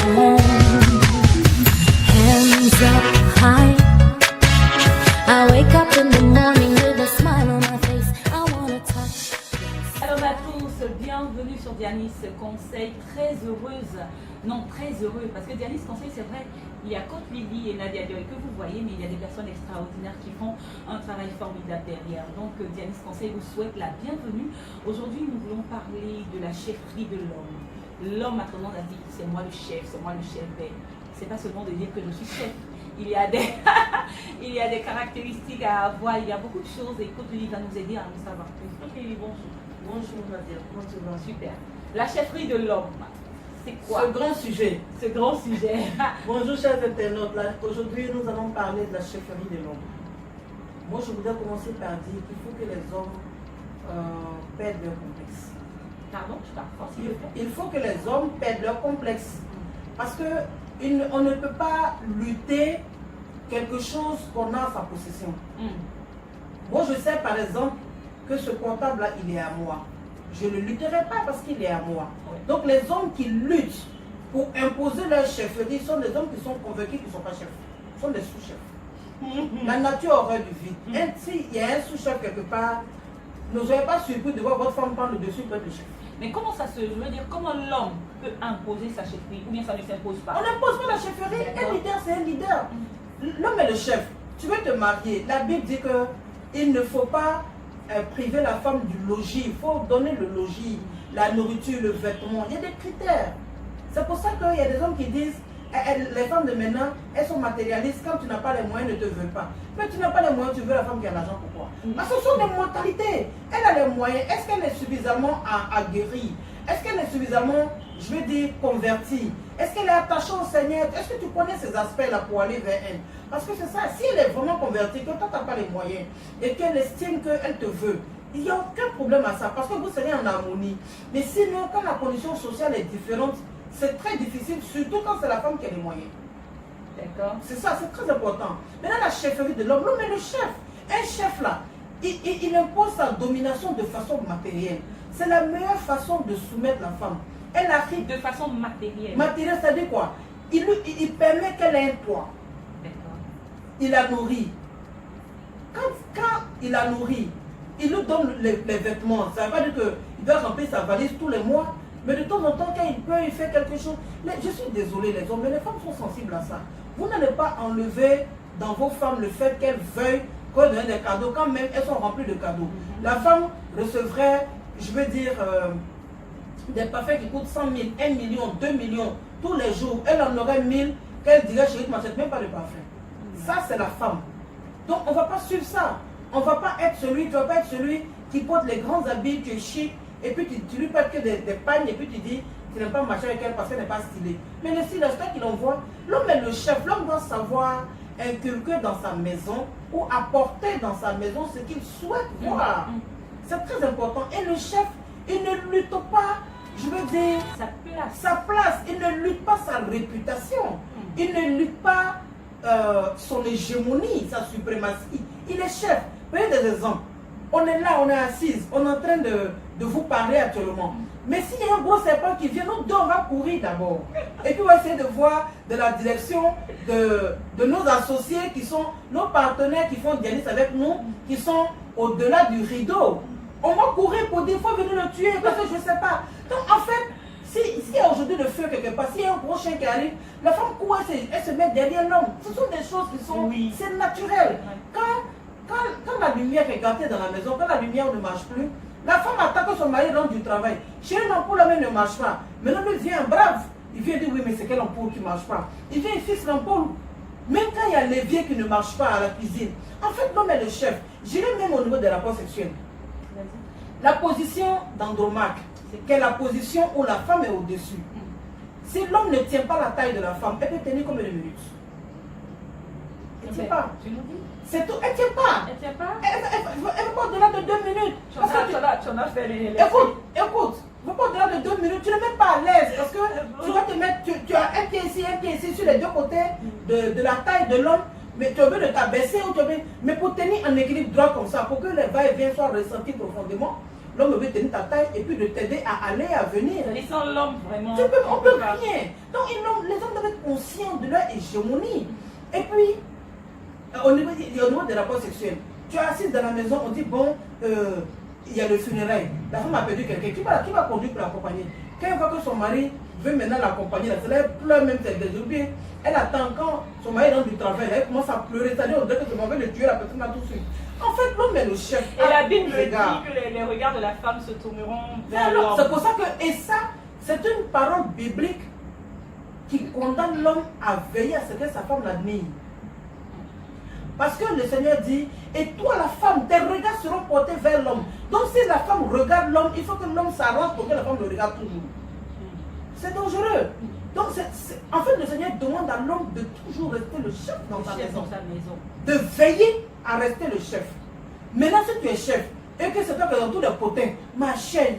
Hands up high. I wake up in the morning with a smile on my face. I wanna touch. Hello à tous, bienvenue sur Dianis Conseil. Très heureuse, non très heureux, parce que Dianis Conseil, c'est vrai, il y a Côte Lily et Nadia Dioy que vous voyez, mais il y a des personnes extraordinaires qui font un travail formidable derrière. Donc Dianis Conseil vous souhaite la bienvenue. Aujourd'hui, nous voulons parler de la chefferie de l'homme. L'homme a tendance à dire c'est moi le chef, c'est moi le chef. C'est pas seulement de dire que je suis chef. Il y a des, il y a des caractéristiques à avoir, il y a beaucoup de choses et Côte Lily va nous aider à nous savoir plus. Côte Lily, bonjour. Bonjour Nadia, comment tu vas? Super. La chefferie de l'homme, c'est quoi? Ce grand sujet. Ce grand sujet. Bonjour chers internautes, aujourd'hui nous allons parler de la chefferie de l'homme. Moi je voudrais commencer par dire qu'il faut que les hommes perdent leur complexe. Pardon, je t'apprends. Il faut que les hommes perdent leur complexe. Parce que on ne peut pas lutter quelque chose qu'on a à sa possession. Moi je sais par exemple que ce comptable là il est à moi. Je ne lutterai pas parce qu'il est à moi. Donc les hommes qui luttent pour imposer leur chefferie sont des hommes qui sont convaincus qu'ils ne sont pas chefs. Ils sont des sous-chefs. La nature aurait du vide. S'il y a un sous-chef quelque part, ne soyez pas surpris de voir votre femme prendre le dessus pour être le chef. Mais comment ça se... Je veux dire, comment l'homme peut imposer sa chefferie ou bien ça ne s'impose pas? On n'impose pas la chefferie. Un leader, c'est un leader. L'homme est le chef. Tu veux te marier. La Bible dit qu'il ne faut pas priver la femme du logis. Il faut donner le logis, la nourriture, le vêtement. Il y a des critères. C'est pour ça qu'il y a des hommes qui disent les femmes de maintenant, elles sont matérialistes. Quand tu n'as pas les moyens, ne te veulent pas. Mais tu n'as pas les moyens, tu veux la femme qui a l'argent, pourquoi? Parce que ce sont des mentalités. Elle a les moyens. Est-ce qu'elle est suffisamment aguerrie? Est-ce qu'elle est suffisamment, je veux dire, convertie? Est-ce qu'elle est attachée au Seigneur? Est-ce que tu connais ces aspects-là pour aller vers elle? Parce que c'est ça, si elle est vraiment convertie, que toi tu n'as pas les moyens et qu'elle estime qu'elle te veut, il n'y a aucun problème à ça parce que vous serez en harmonie. Mais sinon, quand la condition sociale est différente, c'est très difficile, surtout quand c'est la femme qui a les moyens. D'accord. C'est ça, c'est très important. Maintenant, la chefferie de l'homme, l'homme est le chef. Un chef là, il impose sa domination de façon matérielle. C'est la meilleure façon de soumettre la femme. Elle arrive de façon matérielle. Matérielle, c'est-à-dire quoi? Il permet qu'elle ait un toit. D'accord. Il la nourrit. Quand il la nourrit, il lui donne les vêtements. Ça ne veut pas dire qu'il doit remplir sa valise tous les mois. Mais de temps en temps, quand il peut, il fait quelque chose. Je suis désolée les hommes, mais les femmes sont sensibles à ça. Vous n'allez pas enlever dans vos femmes le fait qu'elles veuillent qu'on donne des cadeaux, quand même elles sont remplies de cadeaux. La femme recevrait, je veux dire, des parfums qui coûtent 100 000, 1 million, 2 millions tous les jours. Elle en aurait 1000, qu'elle dirait chérie, tu ne m'achètes même pas de parfum. Ça, c'est la femme. Donc, on ne va pas suivre ça. On ne va pas être celui, tu ne vas pas être celui qui porte les grands habits, tu es chic, et puis tu lui pètes que des pagnes, et puis tu dis, tu n'aimes pas marcher avec elle parce qu'elle n'est pas stylée. Mais le style, c'est toi qui l'envoie. L'homme est le chef. L'homme doit savoir inculquer dans sa maison ou apporter dans sa maison ce qu'il souhaite voir. C'est très important. Et le chef, il ne lutte pas, je veux dire, sa place. Il ne lutte pas sa réputation. Il ne lutte pas son hégémonie, sa suprématie. Il est chef. Voyez des exemples. On est là, on est assise, on est en train de vous parler actuellement. Mais s'il y a un gros serpent qui vient, nous deux, on va courir d'abord. Et puis on va essayer de voir de la direction de nos associés qui sont nos partenaires qui font Dianis avec nous, qui sont au-delà du rideau. On va courir pour dire, il faut venir le tuer, parce que je ne sais pas. Donc en fait, s'il y a aujourd'hui le feu quelque part, s'il y a un gros chien qui arrive, la femme court, elle se met derrière l'homme. Ce sont des choses qui sont, c'est naturel. Quand la lumière est gâtée dans la maison, quand la lumière ne marche plus, la femme attend que son mari rentre du travail. Chez l'ampoule, la main ne marche pas. Maintenant, lui vient un brave. Il vient dire, oui, mais c'est quelle ampoule qui ne marche pas? Il vient, il fixe l'ampoule. Même quand il y a l'évier qui ne marche pas à la cuisine. En fait, l'homme est le chef. J'irai même au niveau des rapports sexuels. La position d'Andromaque, c'est la position où la femme est au-dessus. Si l'homme ne tient pas la taille de la femme, elle peut tenir combien de minutes? Elle ne tient pas. Tu nous dis? C'est tout. Elle ne tient pas. Elle ne tient pas? Elle ne va pas au-delà de 2 minutes. Tu en as fait les... Écoute, ne va pas au-delà de 2 minutes. Tu ne es même pas à l'aise parce que tu vas te mettre, tu as un pied ici sur les deux côtés de la taille de l'homme. Mais tu as besoin de t'abaisser ou tu as besoin... Mais pour tenir un équilibre droit comme ça, pour que les va-et-vient soient ressentis profondément, l'homme veut tenir ta taille et puis de t'aider à aller, à venir. C'est sans l'homme, vraiment. On peut rien. Donc les hommes doivent être conscients de leur hégémonie. Et puis, au niveau des rapports sexuels, tu es assise dans la maison, on dit bon, il y a le funérail. La femme a perdu quelqu'un. Qui va conduire pour l'accompagner? Quand elle voit que son mari veut maintenant l'accompagner, elle pleure même ses désobéis. Elle attend quand son mari rentre du travail, elle commence à pleurer. C'est-à-dire, on dirait que je m'en vais le tuer, la personne a tout de suite. En fait, l'homme est le chef. Et la Bible dit que les regards de la femme se tourneront vers l'homme. C'est pour ça que, et ça, c'est une parole biblique qui condamne l'homme à veiller à ce que sa femme l'admire. Parce que le Seigneur dit, et toi la femme, tes regards seront portés vers l'homme. Donc si la femme regarde l'homme, il faut que l'homme s'arrange pour que la femme le regarde toujours. C'est dangereux. Donc en fait le Seigneur demande à l'homme de toujours rester le chef dans sa maison. De veiller à rester le chef. Maintenant si tu es chef, et que c'est toi qui es dans tous les potins, ma chère,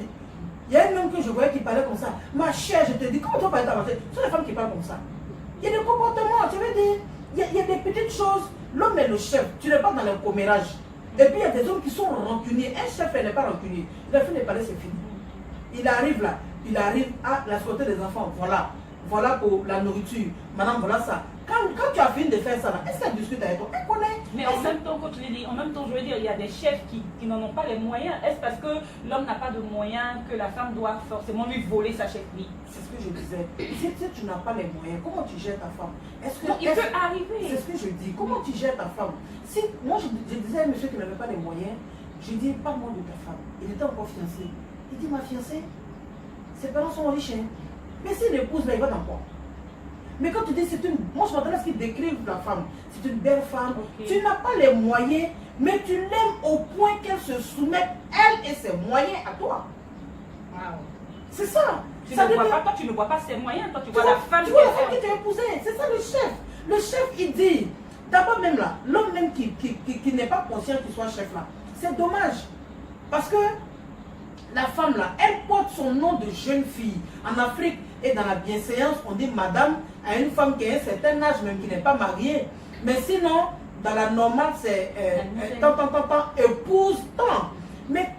il y a un homme que je voyais qui parlait comme ça. Ma chère, je te dis, comment tu vas parler d'avancer? Ce sont les femmes qui parlent comme ça. Il y a des comportements, tu veux dire, il y a des petites choses. L'homme est le chef, tu n'es pas dans le commérage. Et puis il y a des hommes qui sont rancuniers. Un chef n'est pas rancunier. Il a fini de parler, c'est fini. Il arrive là, il arrive à la santé des enfants. Voilà pour la nourriture. Madame, voilà ça. Quand tu as fini de faire ça, est-ce qu'elle discute avec toi? Elle connaît. Mais en même temps, quand tu le dis, en même temps, je veux dire, il y a des chefs qui n'en ont pas les moyens. Est-ce parce que l'homme n'a pas de moyens que la femme doit forcément lui voler sa chefferie? C'est ce que je disais. Si tu n'as pas les moyens, comment tu gères ta femme? Il peut arriver. C'est ce que je dis. Comment tu gères ta femme? Si moi je disais à un monsieur qui n'avait pas les moyens, je dis pas moi de ta femme. Il était encore fiancé. Il dit ma fiancée, ses parents sont riches. Hein. Mais s'il l'épouse là, il va dans quoi? Mais quand tu dis c'est une... Moi je m'attends à ce qu'ils décrivent la femme. C'est une belle femme. Okay. Tu n'as pas les moyens, mais tu l'aimes au point qu'elle se soumette, elle et ses moyens à toi. Wow. C'est ça. Tu ne vois pas ses moyens, toi tu vois la femme qui t'a épousé. C'est ça le chef. Le chef il dit, d'abord même là, l'homme même qui n'est pas conscient qu'il soit chef là, c'est dommage. Parce que la femme là, elle porte son nom de jeune fille. En Afrique et dans la bienséance, on dit madame à une femme qui a un certain âge, même qui n'est pas mariée. Mais sinon, dans la normale, c'est épouse, tant. Mais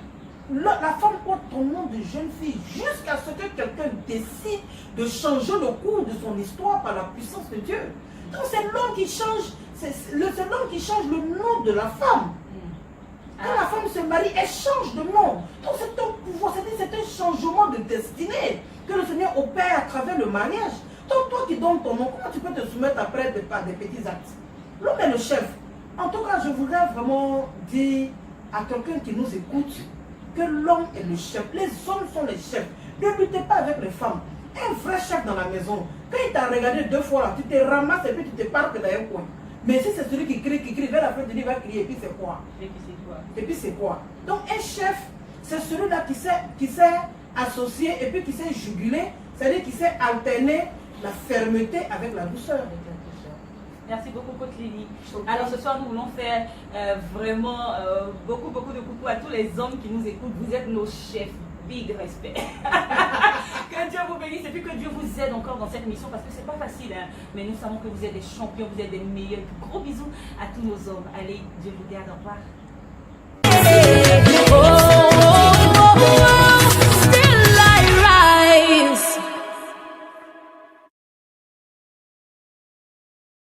la femme porte ton nom de jeune fille jusqu'à ce que quelqu'un décide de changer le cours de son histoire par la puissance de Dieu. Donc c'est l'homme qui change, c'est l'homme qui change le nom de la femme. Quand la femme se marie, elle change de nom. Donc c'est un pouvoir, c'est un changement de destinée que le Seigneur opère à travers le mariage. Donc toi qui donnes ton nom, comment tu peux te soumettre après par des petits actes? L'homme est le chef. En tout cas, je voudrais vraiment dire à quelqu'un qui nous écoute que l'homme est le chef. Les hommes sont les chefs. Ne luttez pas avec les femmes. Un vrai chef dans la maison, quand il t'a regardé 2 fois, là, tu te ramasses et puis tu te parques dans un coin. Mais si c'est celui qui crie, vers la fin de nuit, il va crier, et puis c'est quoi? Et puis c'est quoi? Donc un chef, c'est celui-là qui sait associer et puis qui sait juguler, c'est-à-dire qui sait alterner la fermeté avec la douceur. Merci beaucoup, Coach Lily. Alors ce soir, nous voulons faire vraiment beaucoup de coucou à tous les hommes qui nous écoutent. Vous êtes nos chefs. Big respect. Que Dieu vous bénisse et puis que Dieu vous aide encore dans cette mission parce que c'est pas facile. Hein? Mais nous savons que vous êtes des champions, vous êtes des meilleurs. Gros bisous à tous nos hommes. Allez, Dieu vous garde. Au revoir.